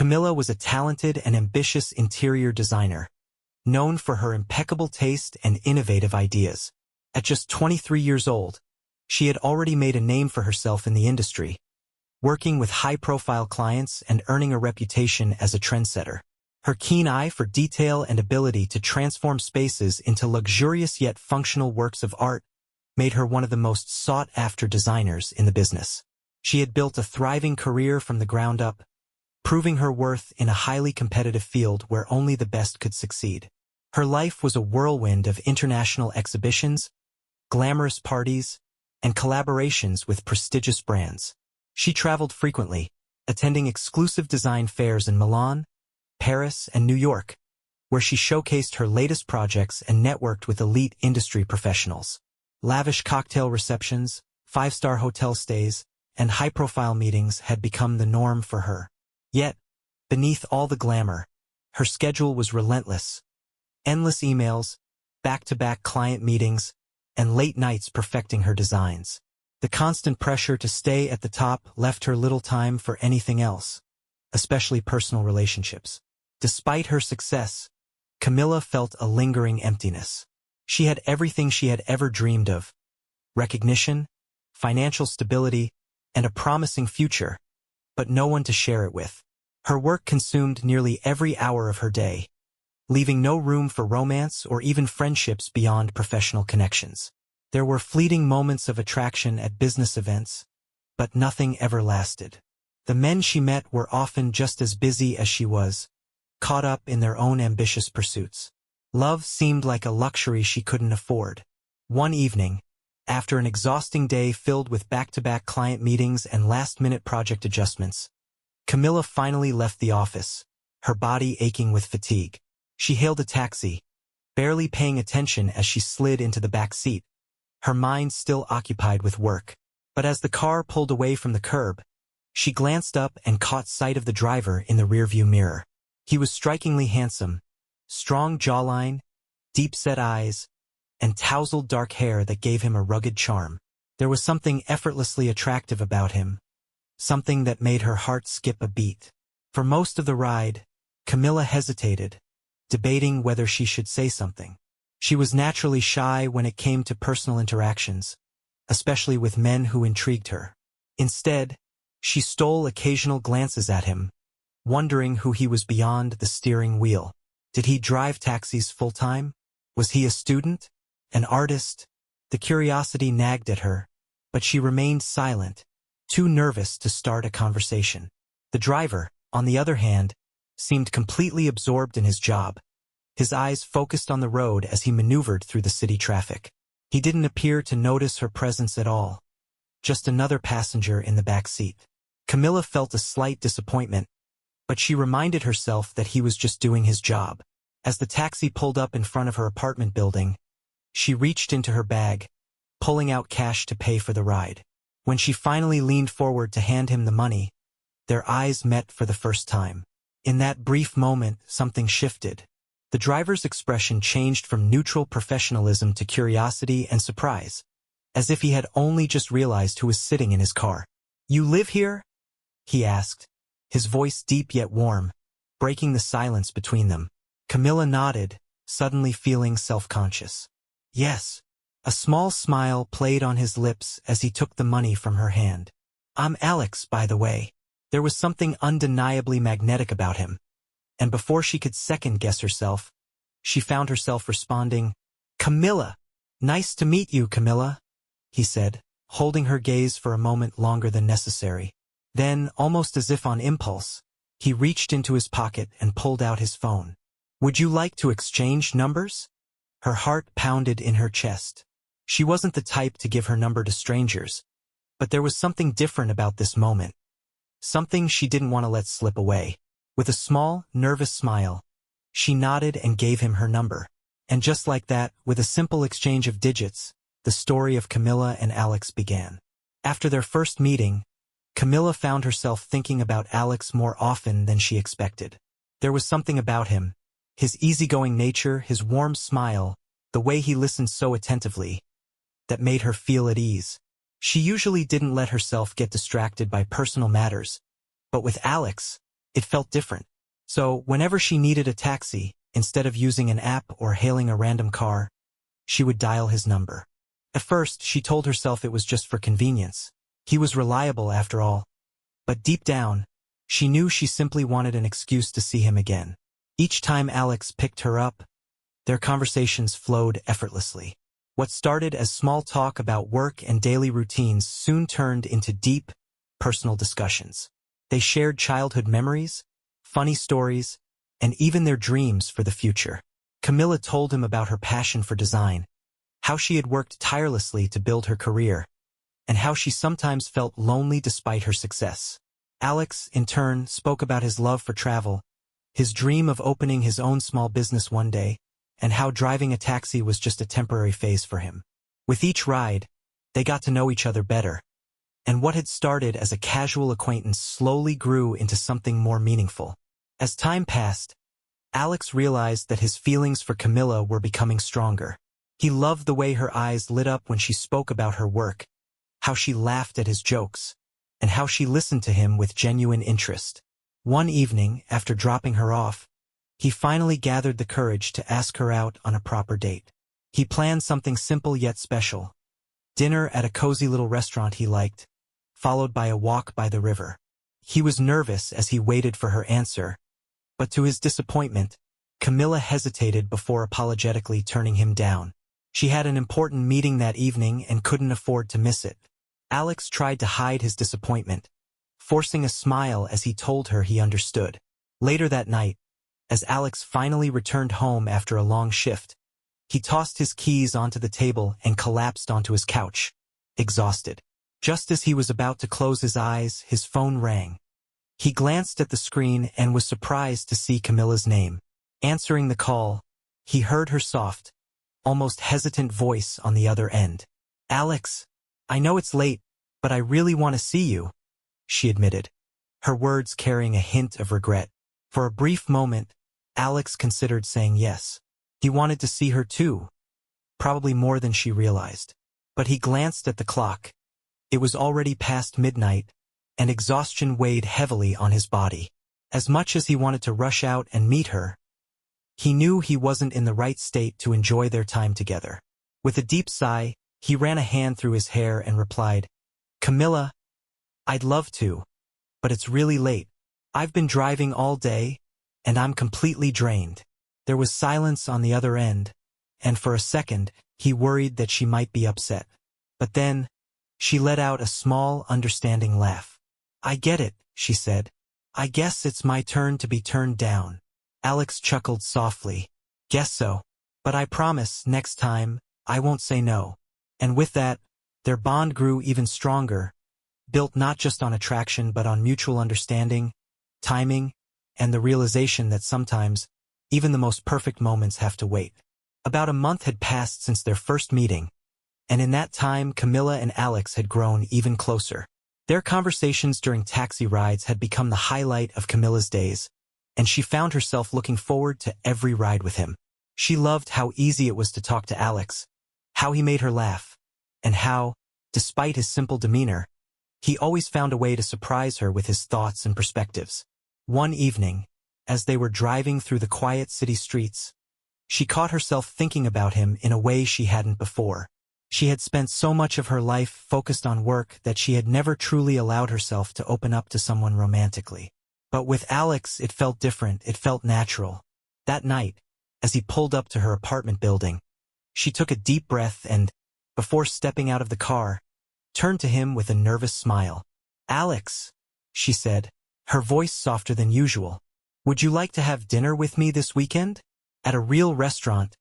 Camilla was a talented and ambitious interior designer, known for her impeccable taste and innovative ideas. At just 23 years old, she had already made a name for herself in the industry, working with high-profile clients and earning a reputation as a trendsetter. Her keen eye for detail and ability to transform spaces into luxurious yet functional works of art made her one of the most sought-after designers in the business. She had built a thriving career from the ground up, proving her worth in a highly competitive field where only the best could succeed. Her life was a whirlwind of international exhibitions, glamorous parties, and collaborations with prestigious brands. She traveled frequently, attending exclusive design fairs in Milan, Paris, and New York, where she showcased her latest projects and networked with elite industry professionals. Lavish cocktail receptions, five-star hotel stays, and high-profile meetings had become the norm for her. Yet, beneath all the glamour, her schedule was relentless. Endless emails, back-to-back client meetings, and late nights perfecting her designs. The constant pressure to stay at the top left her little time for anything else, especially personal relationships. Despite her success, Camilla felt a lingering emptiness. She had everything she had ever dreamed of: recognition, financial stability, and a promising future, but no one to share it with. Her work consumed nearly every hour of her day, leaving no room for romance or even friendships beyond professional connections. There were fleeting moments of attraction at business events, but nothing ever lasted. The men she met were often just as busy as she was, caught up in their own ambitious pursuits. Love seemed like a luxury she couldn't afford. One evening, after an exhausting day filled with back-to-back client meetings and last-minute project adjustments, Camilla finally left the office, her body aching with fatigue. She hailed a taxi, barely paying attention as she slid into the back seat, her mind still occupied with work. But as the car pulled away from the curb, she glanced up and caught sight of the driver in the rearview mirror. He was strikingly handsome, strong jawline, deep-set eyes, and tousled dark hair that gave him a rugged charm. There was something effortlessly attractive about him, something that made her heart skip a beat. For most of the ride, Camilla hesitated, debating whether she should say something. She was naturally shy when it came to personal interactions, especially with men who intrigued her. Instead, she stole occasional glances at him, wondering who he was beyond the steering wheel. Did he drive taxis full-time? Was he a student? An artist? The curiosity nagged at her, but she remained silent, too nervous to start a conversation. The driver, on the other hand, seemed completely absorbed in his job, his eyes focused on the road as he maneuvered through the city traffic. He didn't appear to notice her presence at all, just another passenger in the back seat. Camilla felt a slight disappointment, but she reminded herself that he was just doing his job. As the taxi pulled up in front of her apartment building, she reached into her bag, pulling out cash to pay for the ride. When she finally leaned forward to hand him the money, their eyes met for the first time. In that brief moment, something shifted. The driver's expression changed from neutral professionalism to curiosity and surprise, as if he had only just realized who was sitting in his car. "You live here?" he asked, his voice deep yet warm, breaking the silence between them. Camilla nodded, suddenly feeling self-conscious. "Yes." A small smile played on his lips as he took the money from her hand. "I'm Alex, by the way." There was something undeniably magnetic about him, and before she could second-guess herself, she found herself responding, "Camilla." "Nice to meet you, Camilla," he said, holding her gaze for a moment longer than necessary. Then, almost as if on impulse, he reached into his pocket and pulled out his phone. "Would you like to exchange numbers?" Her heart pounded in her chest. She wasn't the type to give her number to strangers, but there was something different about this moment, something she didn't want to let slip away. With a small, nervous smile, she nodded and gave him her number. And just like that, with a simple exchange of digits, the story of Camilla and Alex began. After their first meeting, Camilla found herself thinking about Alex more often than she expected. There was something about him, his easygoing nature, his warm smile, the way he listened so attentively, that made her feel at ease. She usually didn't let herself get distracted by personal matters, but with Alex, It felt different. So, whenever she needed a taxi, instead of using an app or hailing a random car, she would dial his number. At first, she told herself it was just for convenience. He was reliable after all. But deep down, she knew she simply wanted an excuse to see him again. Each time Alex picked her up, their conversations flowed effortlessly. What started as small talk about work and daily routines soon turned into deep, personal discussions. They shared childhood memories, funny stories, and even their dreams for the future. Camilla told him about her passion for design, how she had worked tirelessly to build her career, and how she sometimes felt lonely despite her success. Alex, in turn, spoke about his love for travel, his dream of opening his own small business one day, and how driving a taxi was just a temporary phase for him. With each ride, they got to know each other better, and what had started as a casual acquaintance slowly grew into something more meaningful. As time passed, Alex realized that his feelings for Camilla were becoming stronger. He loved the way her eyes lit up when she spoke about her work, how she laughed at his jokes, and how she listened to him with genuine interest. One evening, after dropping her off, he finally gathered the courage to ask her out on a proper date. He planned something simple yet special: dinner at a cozy little restaurant he liked, followed by a walk by the river. He was nervous as he waited for her answer, but to his disappointment, Camilla hesitated before apologetically turning him down. She had an important meeting that evening and couldn't afford to miss it. Alex tried to hide his disappointment, forcing a smile as he told her he understood. Later that night, as Alex finally returned home after a long shift, he tossed his keys onto the table and collapsed onto his couch, exhausted. Just as he was about to close his eyes, his phone rang. He glanced at the screen and was surprised to see Camilla's name. Answering the call, he heard her soft, almost hesitant voice on the other end. "Alex, I know it's late, but I really want to see you," she admitted, her words carrying a hint of regret. For a brief moment, Alex considered saying yes. He wanted to see her too, probably more than she realized. But he glanced at the clock. It was already past midnight, and exhaustion weighed heavily on his body. As much as he wanted to rush out and meet her, he knew he wasn't in the right state to enjoy their time together. With a deep sigh, he ran a hand through his hair and replied, "Camilla, I'd love to, but it's really late. I've been driving all day, and I'm completely drained." There was silence on the other end, and for a second, he worried that she might be upset. But then, she let out a small, understanding laugh. "I get it," she said. "I guess it's my turn to be turned down." Alex chuckled softly. "Guess so. But I promise, next time, I won't say no." And with that, their bond grew even stronger, built not just on attraction but on mutual understanding, timing, and the realization that sometimes, even the most perfect moments have to wait. About a month had passed since their first meeting, and in that time Camilla and Alex had grown even closer. Their conversations during taxi rides had become the highlight of Camilla's days, and she found herself looking forward to every ride with him. She loved how easy it was to talk to Alex, how he made her laugh, and how, despite his simple demeanor, he always found a way to surprise her with his thoughts and perspectives. One evening, as they were driving through the quiet city streets, she caught herself thinking about him in a way she hadn't before. She had spent so much of her life focused on work that she had never truly allowed herself to open up to someone romantically. But with Alex, it felt different, it felt natural. That night, as he pulled up to her apartment building, she took a deep breath and, before stepping out of the car, turned to him with a nervous smile. "Alex," she said, her voice softer than usual, "would you like to have dinner with me this weekend? At a real restaurant,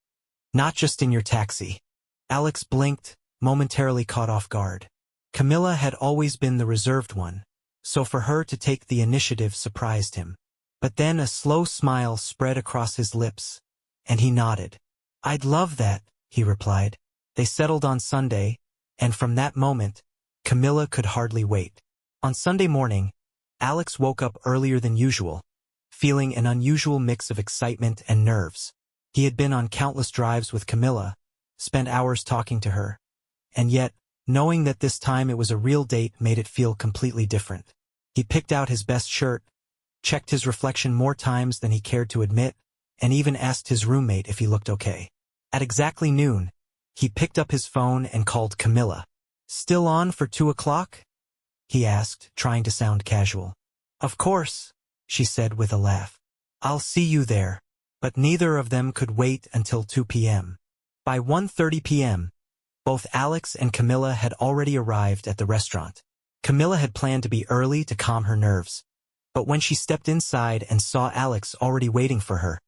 not just in your taxi." Alex blinked, momentarily caught off guard. Camilla had always been the reserved one, so for her to take the initiative surprised him. But then a slow smile spread across his lips, and he nodded. "I'd love that," he replied. They settled on Sunday, and from that moment, Camilla could hardly wait. On Sunday morning, Alex woke up earlier than usual, feeling an unusual mix of excitement and nerves. He had been on countless drives with Camilla, spent hours talking to her, and yet, knowing that this time it was a real date made it feel completely different. He picked out his best shirt, checked his reflection more times than he cared to admit, and even asked his roommate if he looked okay. At exactly noon, he picked up his phone and called Camilla. "Still on for 2 o'clock?" he asked, trying to sound casual. "Of course," she said with a laugh. "I'll see you there." But neither of them could wait until 2 p.m. By 1:30 p.m., both Alex and Camilla had already arrived at the restaurant. Camilla had planned to be early to calm her nerves, but when she stepped inside and saw Alex already waiting for her,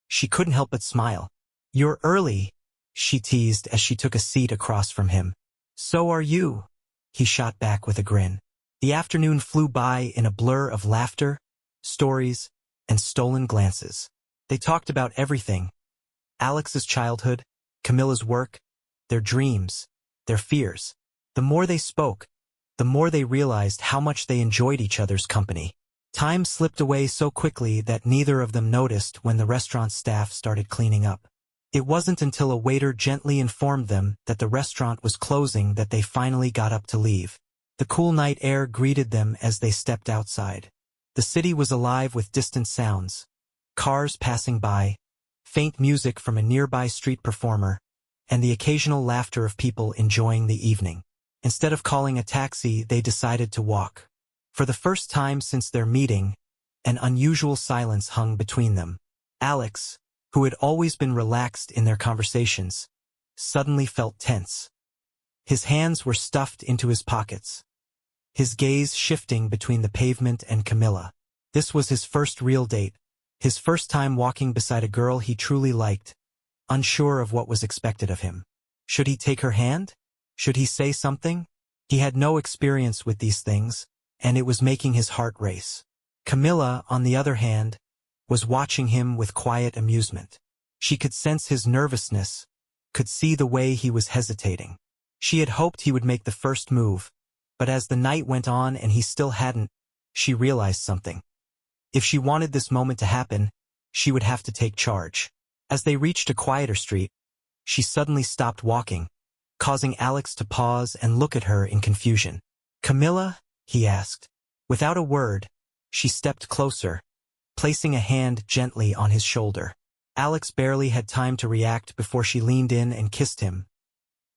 she couldn't help but smile. "You're early," she teased as she took a seat across from him. "So are you," he shot back with a grin. The afternoon flew by in a blur of laughter, stories, and stolen glances. They talked about everything: Alex's childhood, Camilla's work, their dreams, their fears. The more they spoke, the more they realized how much they enjoyed each other's company. Time slipped away so quickly that neither of them noticed when the restaurant staff started cleaning up. It wasn't until a waiter gently informed them that the restaurant was closing that they finally got up to leave. The cool night air greeted them as they stepped outside. The city was alive with distant sounds: cars passing by, faint music from a nearby street performer, and the occasional laughter of people enjoying the evening. Instead of calling a taxi, they decided to walk. For the first time since their meeting, an unusual silence hung between them. Alex, who had always been relaxed in their conversations, suddenly felt tense. His hands were stuffed into his pockets, his gaze shifting between the pavement and Camilla. This was his first real date, his first time walking beside a girl he truly liked, unsure of what was expected of him. Should he take her hand? Should he say something? He had no experience with these things, and it was making his heart race. Camilla, on the other hand, was watching him with quiet amusement. She could sense his nervousness, could see the way he was hesitating. She had hoped he would make the first move, but as the night went on and he still hadn't, she realized something. If she wanted this moment to happen, she would have to take charge. As they reached a quieter street, she suddenly stopped walking, causing Alex to pause and look at her in confusion. "Camilla?" he asked. Without a word, she stepped closer, placing a hand gently on his shoulder. Alex barely had time to react before she leaned in and kissed him.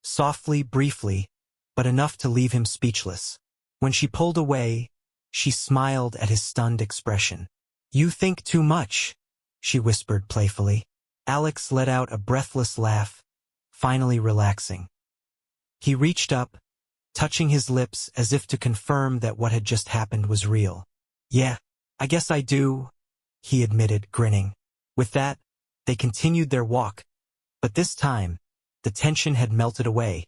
Softly, briefly, but enough to leave him speechless. When she pulled away, she smiled at his stunned expression. "You think too much," she whispered playfully. Alex let out a breathless laugh, finally relaxing. He reached up, touching his lips as if to confirm that what had just happened was real. "Yeah, I guess I do," he admitted, grinning. With that, they continued their walk, but this time, the tension had melted away,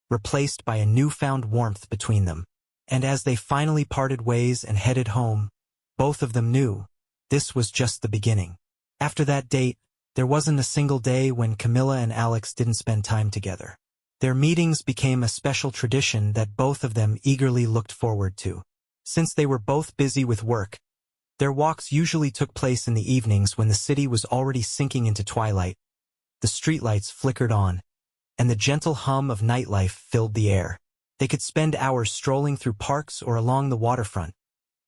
replaced by a newfound warmth between them. And as they finally parted ways and headed home, both of them knew this was just the beginning. After that date, there wasn't a single day when Camilla and Alex didn't spend time together. Their meetings became a special tradition that both of them eagerly looked forward to. Since they were both busy with work, their walks usually took place in the evenings when the city was already sinking into twilight. The streetlights flickered on, and the gentle hum of nightlife filled the air. They could spend hours strolling through parks or along the waterfront,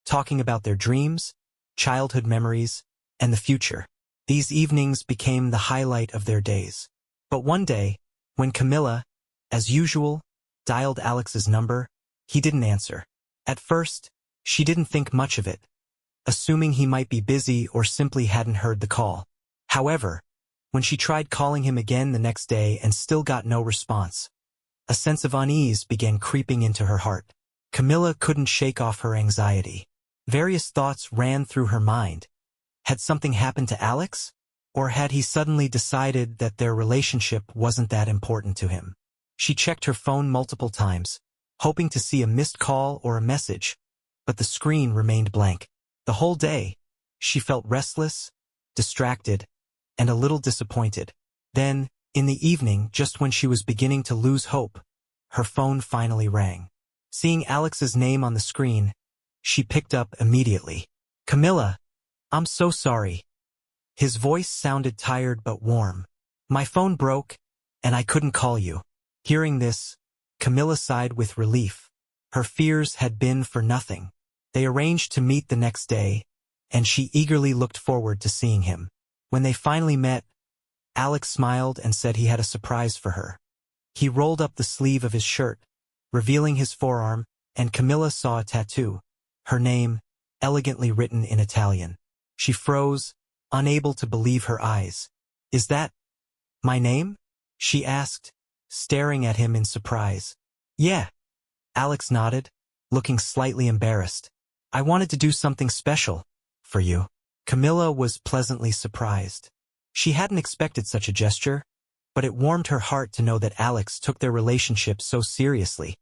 talking about their dreams, childhood memories, and the future. These evenings became the highlight of their days. But one day, when Camilla, as usual, dialed Alex's number, he didn't answer. At first, she didn't think much of it, assuming he might be busy or simply hadn't heard the call. However, when she tried calling him again the next day and still got no response, a sense of unease began creeping into her heart. Camilla couldn't shake off her anxiety. Various thoughts ran through her mind. Had something happened to Alex? Or had he suddenly decided that their relationship wasn't that important to him? She checked her phone multiple times, hoping to see a missed call or a message, but the screen remained blank. The whole day, she felt restless, distracted, and a little disappointed. Then, in the evening, just when she was beginning to lose hope, her phone finally rang. Seeing Alex's name on the screen, she picked up immediately. "Camilla, I'm so sorry." His voice sounded tired but warm. "My phone broke, and I couldn't call you." Hearing this, Camilla sighed with relief. Her fears had been for nothing. They arranged to meet the next day, and she eagerly looked forward to seeing him. When they finally met, Alex smiled and said he had a surprise for her. He rolled up the sleeve of his shirt, revealing his forearm, and Camilla saw a tattoo, her name, elegantly written in Italian. She froze, unable to believe her eyes. "Is that my name?" she asked, staring at him in surprise. "Yeah." Alex nodded, looking slightly embarrassed. "I wanted to do something special for you." Camilla was pleasantly surprised. She hadn't expected such a gesture, but it warmed her heart to know that Alex took their relationship so seriously.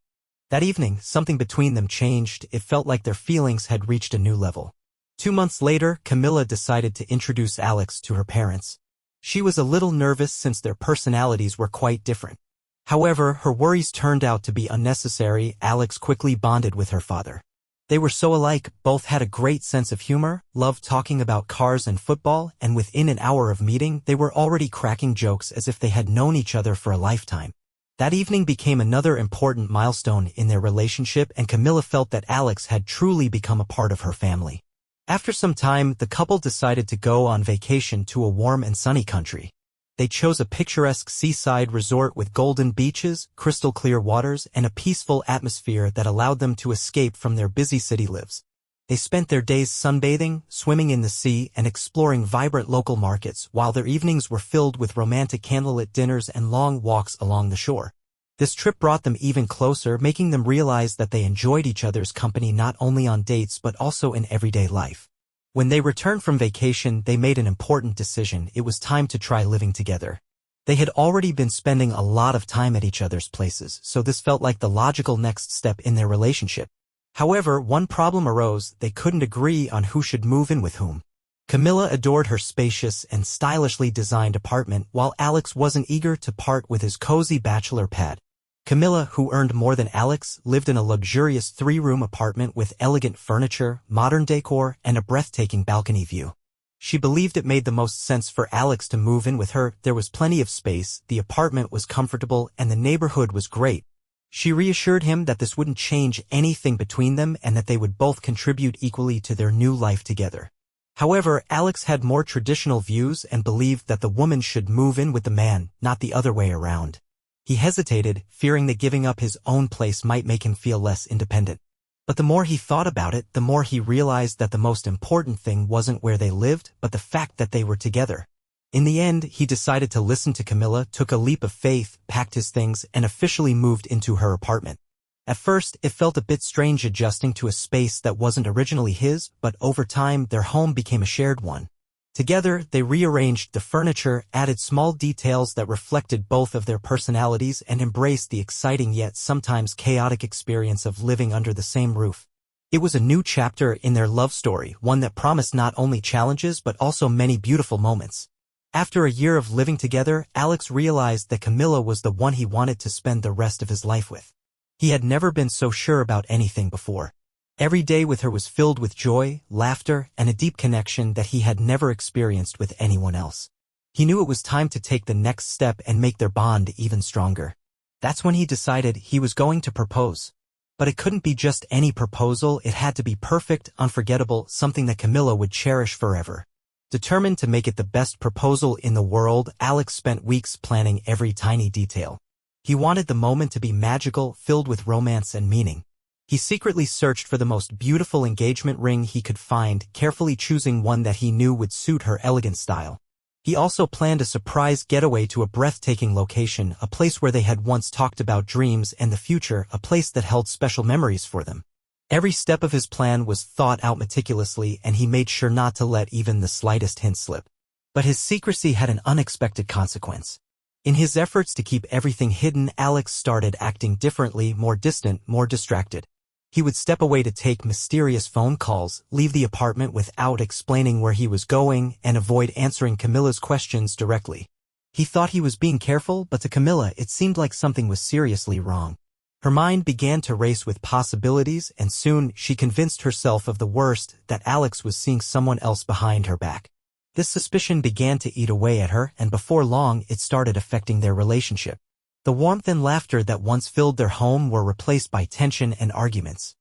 That evening, something between them changed. It felt like their feelings had reached a new level. 2 months later, Camilla decided to introduce Alex to her parents. She was a little nervous since their personalities were quite different. However, her worries turned out to be unnecessary. Alex quickly bonded with her father. They were so alike, both had a great sense of humor, loved talking about cars and football, and within an hour of meeting, they were already cracking jokes as if they had known each other for a lifetime. That evening became another important milestone in their relationship, and Camilla felt that Alex had truly become a part of her family. After some time, the couple decided to go on vacation to a warm and sunny country. They chose a picturesque seaside resort with golden beaches, crystal-clear waters, and a peaceful atmosphere that allowed them to escape from their busy city lives. They spent their days sunbathing, swimming in the sea, and exploring vibrant local markets, while their evenings were filled with romantic candlelit dinners and long walks along the shore. This trip brought them even closer, making them realize that they enjoyed each other's company not only on dates but also in everyday life. When they returned from vacation, they made an important decision. It was time to try living together. They had already been spending a lot of time at each other's places, so this felt like the logical next step in their relationship. However, one problem arose. They couldn't agree on who should move in with whom. Camilla adored her spacious and stylishly designed apartment, while Alex wasn't eager to part with his cozy bachelor pad. Camilla, who earned more than Alex, lived in a luxurious 3-room apartment with elegant furniture, modern decor, and a breathtaking balcony view. She believed it made the most sense for Alex to move in with her. There was plenty of space, the apartment was comfortable, and the neighborhood was great. She reassured him that this wouldn't change anything between them and that they would both contribute equally to their new life together. However, Alex had more traditional views and believed that the woman should move in with the man, not the other way around. He hesitated, fearing that giving up his own place might make him feel less independent. But the more he thought about it, the more he realized that the most important thing wasn't where they lived, but the fact that they were together. In the end, he decided to listen to Camilla, took a leap of faith, packed his things, and officially moved into her apartment. At first, it felt a bit strange adjusting to a space that wasn't originally his, but over time, their home became a shared one. Together, they rearranged the furniture, added small details that reflected both of their personalities, and embraced the exciting yet sometimes chaotic experience of living under the same roof. It was a new chapter in their love story, one that promised not only challenges but also many beautiful moments. After a year of living together, Alex realized that Camilla was the one he wanted to spend the rest of his life with. He had never been so sure about anything before. Every day with her was filled with joy, laughter, and a deep connection that he had never experienced with anyone else. He knew it was time to take the next step and make their bond even stronger. That's when he decided he was going to propose. But it couldn't be just any proposal. It had to be perfect, unforgettable, something that Camilla would cherish forever. Determined to make it the best proposal in the world, Alex spent weeks planning every tiny detail. He wanted the moment to be magical, filled with romance and meaning. He secretly searched for the most beautiful engagement ring he could find, carefully choosing one that he knew would suit her elegant style. He also planned a surprise getaway to a breathtaking location, a place where they had once talked about dreams and the future, a place that held special memories for them. Every step of his plan was thought out meticulously, and he made sure not to let even the slightest hint slip. But his secrecy had an unexpected consequence. In his efforts to keep everything hidden, Alex started acting differently, more distant, more distracted. He would step away to take mysterious phone calls, leave the apartment without explaining where he was going, and avoid answering Camilla's questions directly. He thought he was being careful, but to Camilla it seemed like something was seriously wrong. Her mind began to race with possibilities, and soon she convinced herself of the worst, that Alex was seeing someone else behind her back. This suspicion began to eat away at her, and before long it started affecting their relationship. The warmth and laughter that once filled their home were replaced by tension and arguments.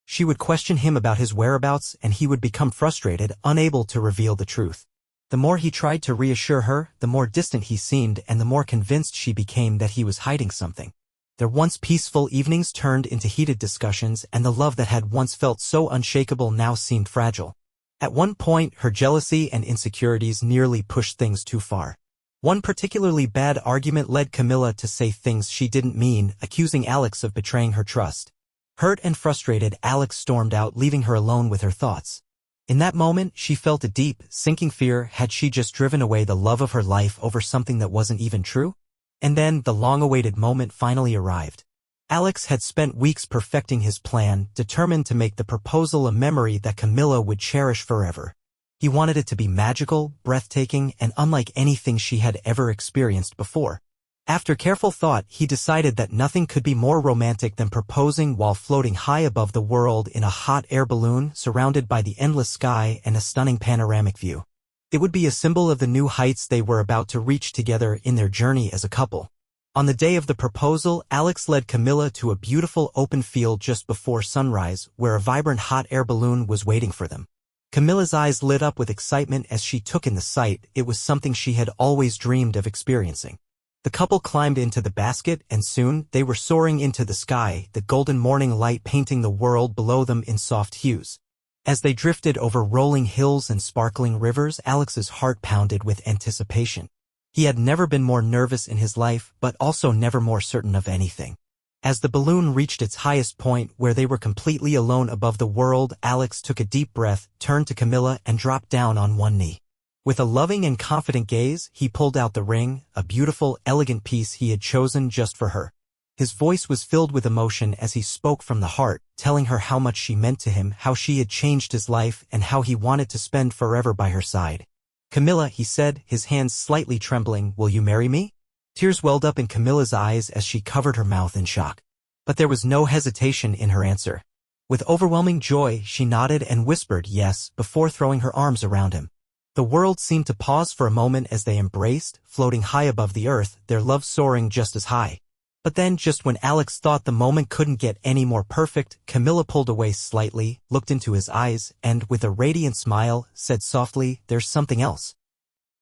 She would question him about his whereabouts and he would become frustrated, unable to reveal the truth. The more he tried to reassure her, the more distant he seemed and the more convinced she became that he was hiding something. Their once peaceful evenings turned into heated discussions and the love that had once felt so unshakable now seemed fragile. At one point, her jealousy and insecurities nearly pushed things too far. One particularly bad argument led Camilla to say things she didn't mean, accusing Alex of betraying her trust. Hurt and frustrated, Alex stormed out, leaving her alone with her thoughts. In that moment, she felt a deep, sinking fear. Had she just driven away the love of her life over something that wasn't even true? And then, the long-awaited moment finally arrived. Alex had spent weeks perfecting his plan, determined to make the proposal a memory that Camilla would cherish forever. He wanted it to be magical, breathtaking, and unlike anything she had ever experienced before. After careful thought, he decided that nothing could be more romantic than proposing while floating high above the world in a hot air balloon surrounded by the endless sky and a stunning panoramic view. It would be a symbol of the new heights they were about to reach together in their journey as a couple. On the day of the proposal, Alex led Camilla to a beautiful open field just before sunrise, where a vibrant hot air balloon was waiting for them. Camilla's eyes lit up with excitement as she took in the sight. It was something she had always dreamed of experiencing. The couple climbed into the basket, and soon they were soaring into the sky, the golden morning light painting the world below them in soft hues. As they drifted over rolling hills and sparkling rivers, Alex's heart pounded with anticipation. He had never been more nervous in his life, but also never more certain of anything. As the balloon reached its highest point, where they were completely alone above the world, Alex took a deep breath, turned to Camilla, and dropped down on one knee. With a loving and confident gaze, he pulled out the ring, a beautiful, elegant piece he had chosen just for her. His voice was filled with emotion as he spoke from the heart, telling her how much she meant to him, how she had changed his life, and how he wanted to spend forever by her side. "Camilla," he said, his hands slightly trembling, "will you marry me?" Tears welled up in Camilla's eyes as she covered her mouth in shock. But there was no hesitation in her answer. With overwhelming joy, she nodded and whispered yes before throwing her arms around him. The world seemed to pause for a moment as they embraced, floating high above the earth, their love soaring just as high. But then, just when Alex thought the moment couldn't get any more perfect, Camilla pulled away slightly, looked into his eyes, and, with a radiant smile, said softly, "There's something else.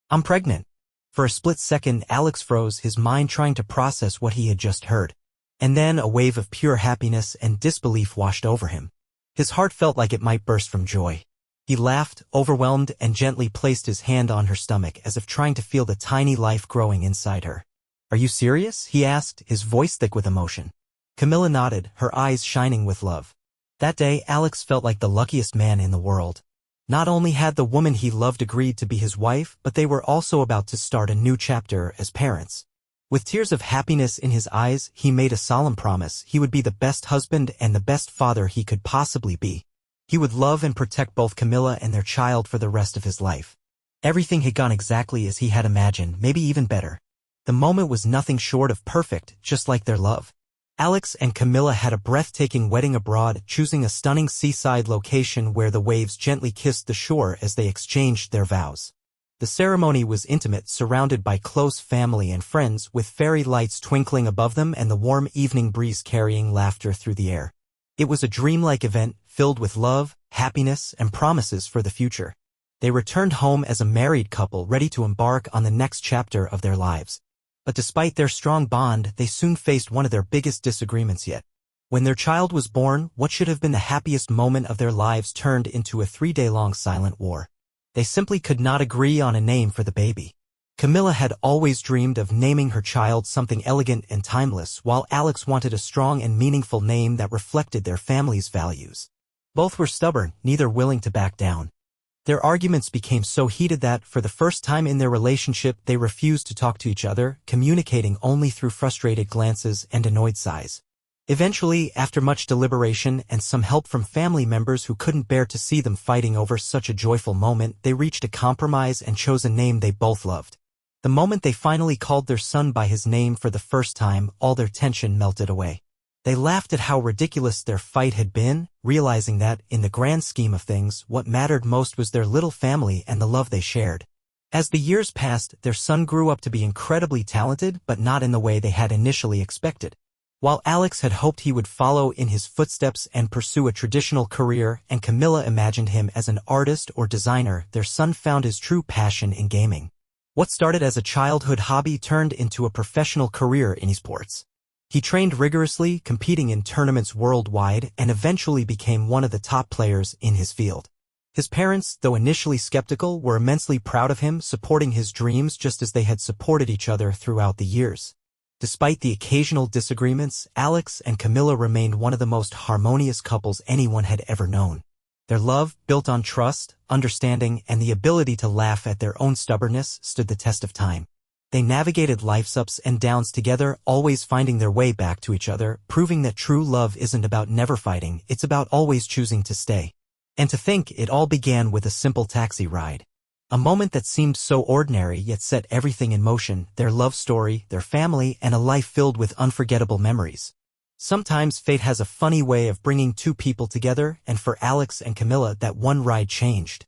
I'm pregnant." For a split second, Alex froze, his mind trying to process what he had just heard. And then a wave of pure happiness and disbelief washed over him. His heart felt like it might burst from joy. He laughed, overwhelmed, and gently placed his hand on her stomach as if trying to feel the tiny life growing inside her. "Are you serious?" he asked, his voice thick with emotion. Camilla nodded, her eyes shining with love. That day, Alex felt like the luckiest man in the world. Not only had the woman he loved agreed to be his wife, but they were also about to start a new chapter as parents. With tears of happiness in his eyes, he made a solemn promise: he would be the best husband and the best father he could possibly be. He would love and protect both Camilla and their child for the rest of his life. Everything had gone exactly as he had imagined, maybe even better. The moment was nothing short of perfect, just like their love. Alex and Camilla had a breathtaking wedding abroad, choosing a stunning seaside location where the waves gently kissed the shore as they exchanged their vows. The ceremony was intimate, surrounded by close family and friends, with fairy lights twinkling above them and the warm evening breeze carrying laughter through the air. It was a dreamlike event, filled with love, happiness, and promises for the future. They returned home as a married couple ready to embark on the next chapter of their lives. But despite their strong bond, they soon faced one of their biggest disagreements yet. When their child was born, what should have been the happiest moment of their lives turned into a 3-day-long silent war. They simply could not agree on a name for the baby. Camilla had always dreamed of naming her child something elegant and timeless, while Alex wanted a strong and meaningful name that reflected their family's values. Both were stubborn, neither willing to back down. Their arguments became so heated that, for the first time in their relationship, they refused to talk to each other, communicating only through frustrated glances and annoyed sighs. Eventually, after much deliberation and some help from family members who couldn't bear to see them fighting over such a joyful moment, they reached a compromise and chose a name they both loved. The moment they finally called their son by his name for the first time, all their tension melted away. They laughed at how ridiculous their fight had been, realizing that, in the grand scheme of things, what mattered most was their little family and the love they shared. As the years passed, their son grew up to be incredibly talented, but not in the way they had initially expected. While Alex had hoped he would follow in his footsteps and pursue a traditional career, and Camilla imagined him as an artist or designer, their son found his true passion in gaming. What started as a childhood hobby turned into a professional career in esports. He trained rigorously, competing in tournaments worldwide, and eventually became one of the top players in his field. His parents, though initially skeptical, were immensely proud of him, supporting his dreams just as they had supported each other throughout the years. Despite the occasional disagreements, Alex and Camilla remained one of the most harmonious couples anyone had ever known. Their love, built on trust, understanding, and the ability to laugh at their own stubbornness, stood the test of time. They navigated life's ups and downs together, always finding their way back to each other, proving that true love isn't about never fighting, it's about always choosing to stay. And to think it all began with a simple taxi ride. A moment that seemed so ordinary yet set everything in motion, their love story, their family, and a life filled with unforgettable memories. Sometimes fate has a funny way of bringing two people together, and for Alex and Camilla that one ride changed